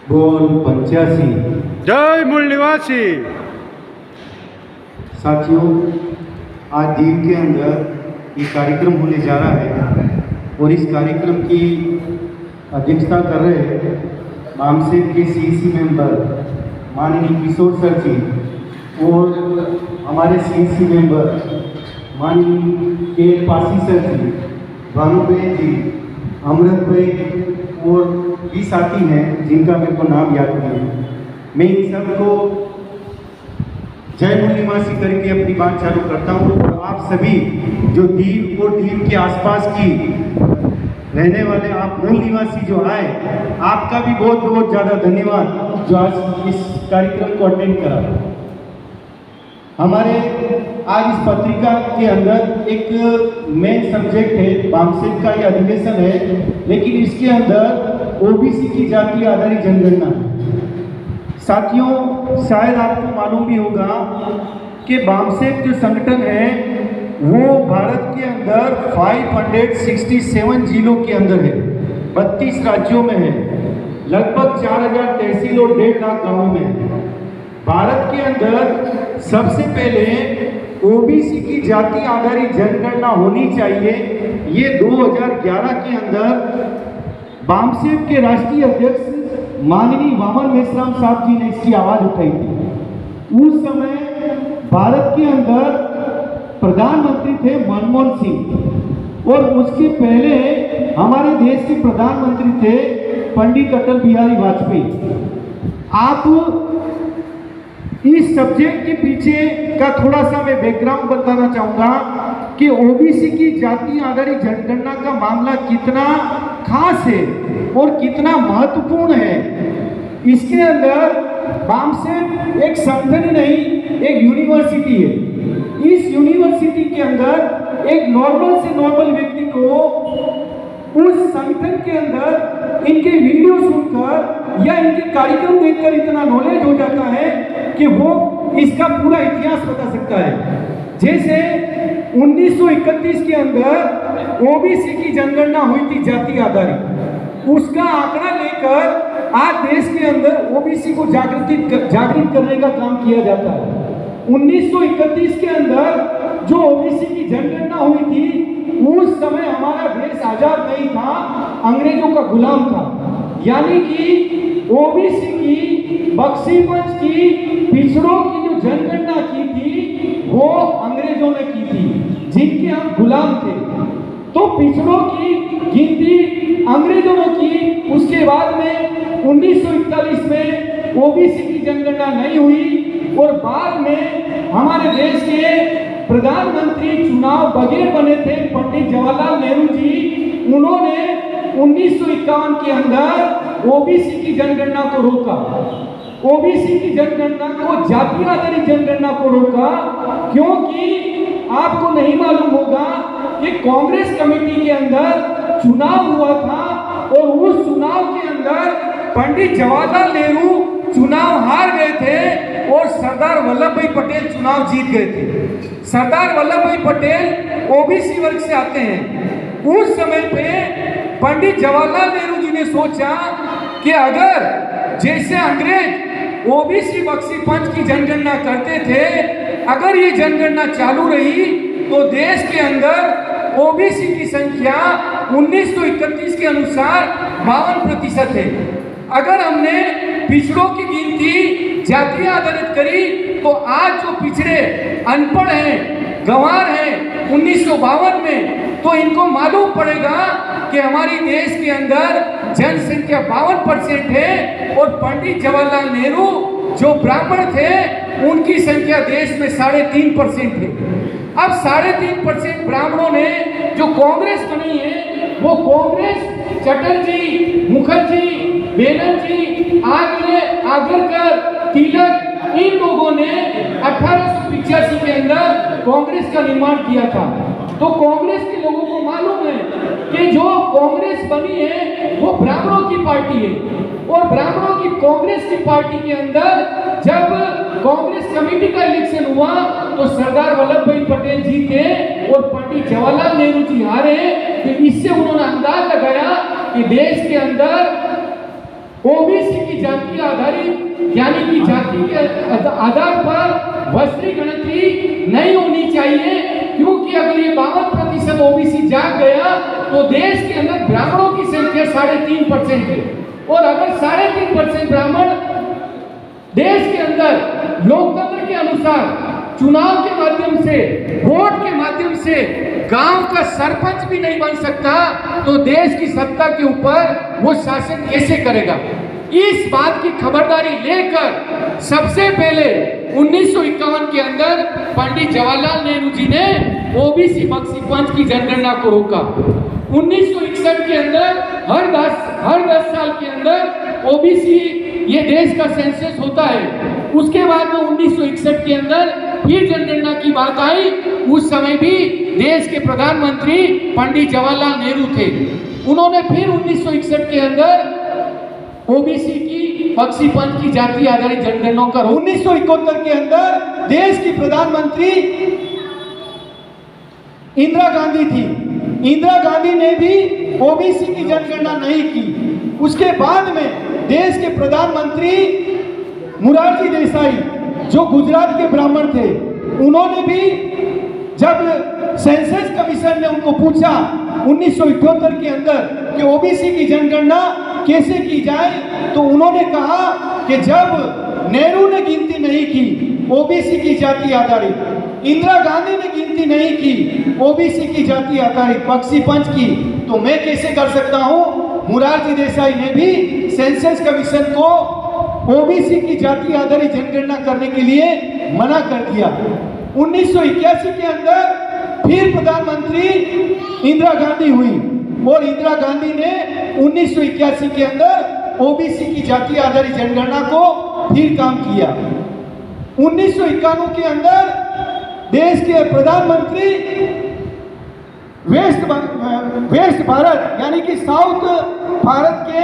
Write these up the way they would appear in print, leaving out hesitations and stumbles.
बोल 85। जय मूल निवासी। साथियों, आज दीव के अंदर ये कार्यक्रम होने जा रहा है और इस कार्यक्रम की अध्यक्षता कर रहे हैं बामसेब के सीईसी मेंबर माननीय किशोर सर जी और हमारे सीईसी मेंबर माननीय के पासी सर जी, भानुबेन जी, अमृत भाई और भी साथी हैं जिनका मेरे को नाम याद नहीं है। मैं इन सबको जय मूल निवासी करके अपनी बात चालू करता हूँ और आप सभी जो दीव और दीव के आसपास की रहने वाले आप मूल निवासी जो आए, आपका भी बहुत बहुत ज़्यादा धन्यवाद जो आज इस कार्यक्रम को अटेंड करा। हमारे आज इस पत्रिका के अंदर एक मेन सब्जेक्ट है, बामसेब का ये अधिवेशन है, लेकिन इसके अंदर ओबीसी की जाति आधारित जनगणना है। साथियों, शायद आपको मालूम भी होगा कि बामसेब जो संगठन है वो भारत के अंदर 567 जिलों के अंदर है, 32 राज्यों में है, लगभग 4000 तहसील और 1.5 लाख गाँवों में है। भारत के अंदर सबसे पहले ओबीसी की जाति आधारित जनगणना होनी चाहिए। ये 2011 के अंदर बामसेब के राष्ट्रीय अध्यक्ष माननीय वामन मेश्राम साहब जी ने इसकी आवाज उठाई थी। उस समय भारत के अंदर प्रधानमंत्री थे मनमोहन सिंह और उसके पहले हमारे देश के प्रधानमंत्री थे पंडित अटल बिहारी वाजपेयी। आप इस सब्जेक्ट के पीछे का थोड़ा सा मैं बैकग्राउंड बताना चाहूंगा कि ओबीसी की जाति आधारित जनगणना का मामला कितना खास है और कितना महत्वपूर्ण है। इसके अंदर बामसेब एक संगठन नहीं, एक यूनिवर्सिटी है। इस यूनिवर्सिटी के अंदर एक नॉर्मल से नॉर्मल व्यक्ति को उस संगठन के अंदर इनके वीडियो सुनकर या इनके कार्यक्रम देखकर इतना नॉलेज हो जाता है कि वो इसका पूरा इतिहास बता सकता है। जैसे 1931 के अंदर ओबीसी की जनगणना हुई थी जाति आधारित, उसका आंकड़ा लेकर आज देश के अंदर ओबीसी को जागृत करने का काम किया जाता है। 1931 के अंदर जो ओबीसी की जनगणना हुई थी, उस समय हमारा देश आजाद नहीं था, अंग्रेजों का गुलाम था। यानी कि ओबीसी की, बख्शीपंच की, पिछड़ों की जो जनगणना की थी वो अंग्रेजों ने की थी, जिनके हम गुलाम थे। तो पिछड़ों की गिनती अंग्रेजों ने की। उसके बाद में 1941 में ओबीसी की जनगणना नहीं हुई और बाद में हमारे देश के प्रधानमंत्री चुनाव बगैर बने थे पंडित जवाहरलाल नेहरू जी। उन्होंने 1951 के अंदर ओबीसी की जनगणना को रोका। ओबीसी की जनगणना को, जाति आधारित जनगणना को रोका, क्योंकि आपको नहीं मालूम होगा कि कांग्रेस कमेटी के अंदर चुनाव हुआ था और उस चुनाव के अंदर पंडित जवाहरलाल नेहरू चुनाव हार गए थे और सरदार वल्लभ भाई पटेल चुनाव जीत गए थे। सरदार वल्लभ भाई पटेल ओबीसी वर्ग से आते हैं। उस समय पे पंडित जवाहरलाल नेहरू जी ने सोचा कि अगर जैसे अंग्रेज ओबीसी बख्शीपंच की जनगणना करते थे, अगर ये जनगणना चालू रही तो देश के अंदर ओबीसी की संख्या 1931 के अनुसार 52% है। अगर हमने पिछड़ों की गिनती जाति आधारित करी तो आज जो पिछड़े अनपढ़ हैं, गंवार हैं 1952 में, तो इनको मालूम पड़ेगा कि हमारी देश के अंदर जनसंख्या 52% है और पंडित जवाहरलाल नेहरू जो ब्राह्मण थे उनकी संख्या देश में 3.5% है। अब 3.5% ब्राह्मणों ने जो कांग्रेस बनी है, वो कांग्रेस चटर्जी, मुखर्जी, बनर्जी, आगरकर, तिलक, इन लोगों ने 1885 के अंदर कांग्रेस का निर्माण किया था। तो कांग्रेस के लोगों को मालूम है कि जो कांग्रेस बनी है वो ब्राह्मणों की पार्टी है और ब्राह्मणों की कांग्रेस की पार्टी के अंदर जब कांग्रेस कमेटी का इलेक्शन हुआ तो सरदार वल्लभ भाई पटेल जीते और पंडित जवाहरलाल नेहरू जी हारे। तो इससे उन्होंने अंदाज लगाया कि देश के अंदर ओबीसी की जाति आधारित यानी कि जाति के आधार पर वस्त्री गणतरी नहीं होनी चाहिए, क्योंकि अगर ये 52% ओबीसी जाग गया तो देश के अंदर ब्राह्मणों की संख्या 3.5% है, और अगर 3.5% ब्राह्मण देश के अंदर लोकतंत्र के अनुसार चुनाव के माध्यम से, वोट के माध्यम से गांव का सरपंच भी नहीं बन सकता, तो देश की सत्ता के ऊपर वो शासन कैसे करेगा? इस बात की खबरदारी लेकर सबसे पहले 1951 के अंदर पंडित जवाहरलाल नेहरू जी ने ओबीसी बख्शीपंच की जनगणना को रोका। 1961 के अंदर हर 10 साल के अंदर ओबीसी ये देश का सेंसस होता है। उसके बाद में 1961 के अंदर फिर जनगणना की बात आई। उस समय भी देश के प्रधानमंत्री पंडित जवाहरलाल नेहरू थे। उन्होंने फिर 1961 के अंदर ओबीसी की बख्शीपंच की जाति आधारित जनगणना कर 1971 के अंदर देश की प्रधानमंत्री इंदिरा गांधी थी। इंदिरा गांधी ने भी ओबीसी की जनगणना नहीं की। उसके बाद में देश के प्रधानमंत्री मोरारजी देसाई, जो गुजरात के ब्राह्मण थे, उन्होंने भी जब सेंसस कमीशन ने उनको पूछा 1978 के अंदर कि ओबीसी की जनगणना कैसे की जाए, तो उन्होंने कहा कि जब नेहरू ने गिनती नहीं की ओबीसी की जाति आधारित, इंदिरा गांधी ने गिनती नहीं की ओबीसी की जाति आधारित बख्शीपंच की, तो मैं कैसे कर सकता हूं? मोरारजी देसाई ने भी सेंसस कमीशन को ओबीसी की जाति आधारित जनगणना करने के लिए मना कर दिया। 1981 के अंदर फिर प्रधानमंत्री इंदिरा गांधी हुई और इंदिरा गांधी ने 1981 के अंदर ओबीसी की जाति आधारित जनगणना को फिर काम किया। 1991 के अंदर देश के प्रधानमंत्री वेस्ट भारत यानी कि साउथ भारत के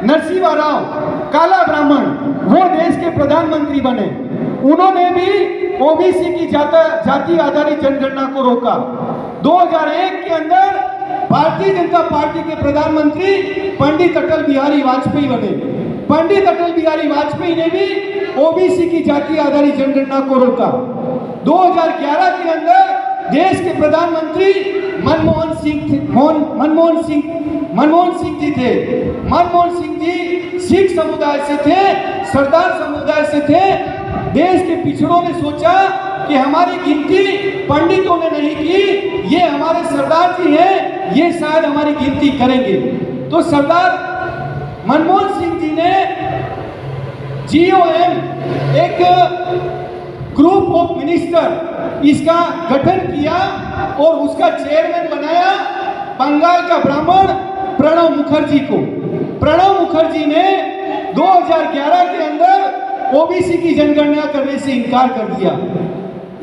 नरसिम्हा राव, काला ब्राह्मण, वो देश के प्रधानमंत्री बने। उन्होंने भी ओबीसी की जाति आधारित जनगणना को रोका। 2001 के अंदर भारतीय जनता पार्टी के प्रधानमंत्री पंडित अटल बिहारी वाजपेयी बने। पंडित अटल बिहारी वाजपेयी ने भी ओबीसी की जाति आधारित जनगणना को रोका। 2011 के अंदर देश के प्रधानमंत्री मनमोहन सिंह जी थे। मनमोहन सिंह जी सिख समुदाय से थे, सरदार समुदाय से थे। देश के पिछड़ों ने सोचा कि हमारी गिनती पंडितों ने नहीं की, ये हमारे सरदार जी हैं, ये शायद हमारी गिनती करेंगे। तो सरदार मनमोहन सिंह जी ने GOM एक ग्रुप ऑफ मिनिस्टर इसका गठन किया और उसका चेयरमैन बनाया बंगाल का ब्राह्मण प्रणब मुखर्जी को। प्रणब मुखर्जी ने 2011 के अंदर ओबीसी की जनगणना करने से इनकार कर दिया।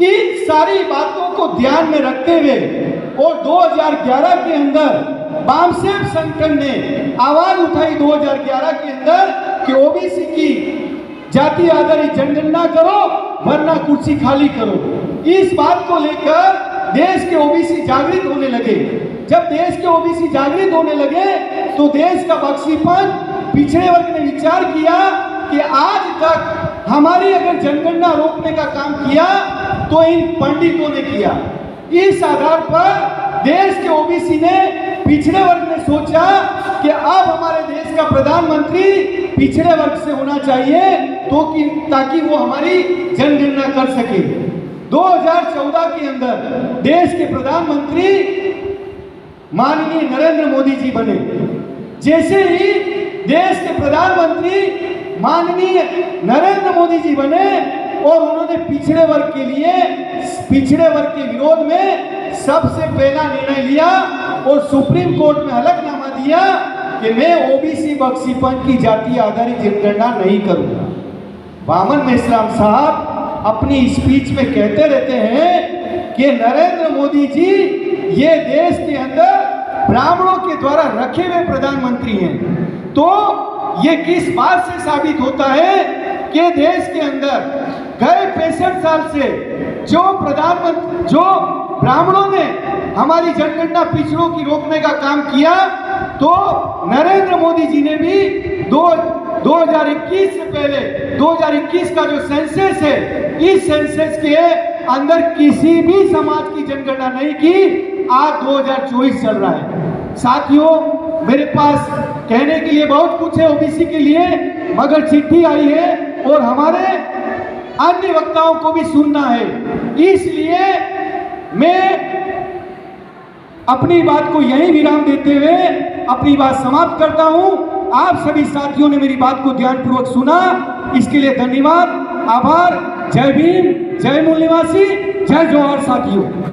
इन सारी बातों को ध्यान में रखते हुए और 2011 के अंदर बामसेफ संगठन ने आवाज उठाई 2011 के अंदर कि ओबीसी की जाति आधारित जनगणना करो वरना कुर्सी खाली करो। इस बात को लेकर देश के ओबीसी जागृत होने लगे। जब देश के ओबीसी जागृत होने लगे तो देश का बख्शीपंच पिछड़े वर्ग ने विचार किया कि आज तक हमारी अगर जनगणना रोकने का काम किया तो इन पंडितों ने किया। इस आधार पर देश के ओबीसी ने, पिछड़े वर्ग ने सोचा कि अब हमारे देश का प्रधानमंत्री पिछड़े वर्ग से होना चाहिए तो ताकि वो हमारी जनगणना कर सके। 2014 के अंदर देश के प्रधानमंत्री माननीय नरेंद्र मोदी जी बने। जैसे ही देश के प्रधानमंत्री माननीय नरेंद्र मोदी जी बने और उन्होंने पिछड़े वर्ग के लिए, पिछड़े वर्ग के विरोध में सबसे पहला निर्णय लिया और सुप्रीम कोर्ट में हलफनामा दिया कि मैं ओबीसी बख्शीपंच की जाति आधारित जनगणना नहीं करूंगा। वामन मेश्राम साहब अपनी स्पीच में कहते रहते हैं कि नरेंद्र मोदी जी ये देश के अंदर ब्राह्मणों के द्वारा रखे हुए प्रधानमंत्री हैं। तो ये किस बात से साबित होता है कि देश के अंदर गए 65 साल से जो ब्राह्मणों ने हमारी जनगणना पिछड़ों की रोकने का काम किया, तो नरेंद्र मोदी जी ने भी 2021 से पहले 2021 का जो सेंसस है, इस सेंसस के अंदर किसी भी समाज की जनगणना नहीं की। आज 2024 चल रहा है। साथियों, मेरे पास कहने के लिए बहुत कुछ है ओबीसी के लिए, मगर चिट्ठी आई है और हमारे अन्य वक्ताओं को भी सुनना है, इसलिए मैं अपनी बात को यहीं विराम देते हुए अपनी बात समाप्त करता हूं। आप सभी साथियों ने मेरी बात को ध्यानपूर्वक सुना, इसके लिए धन्यवाद, आभार। जय भीम, जय मूल निवासी, जय जोहार साथियों।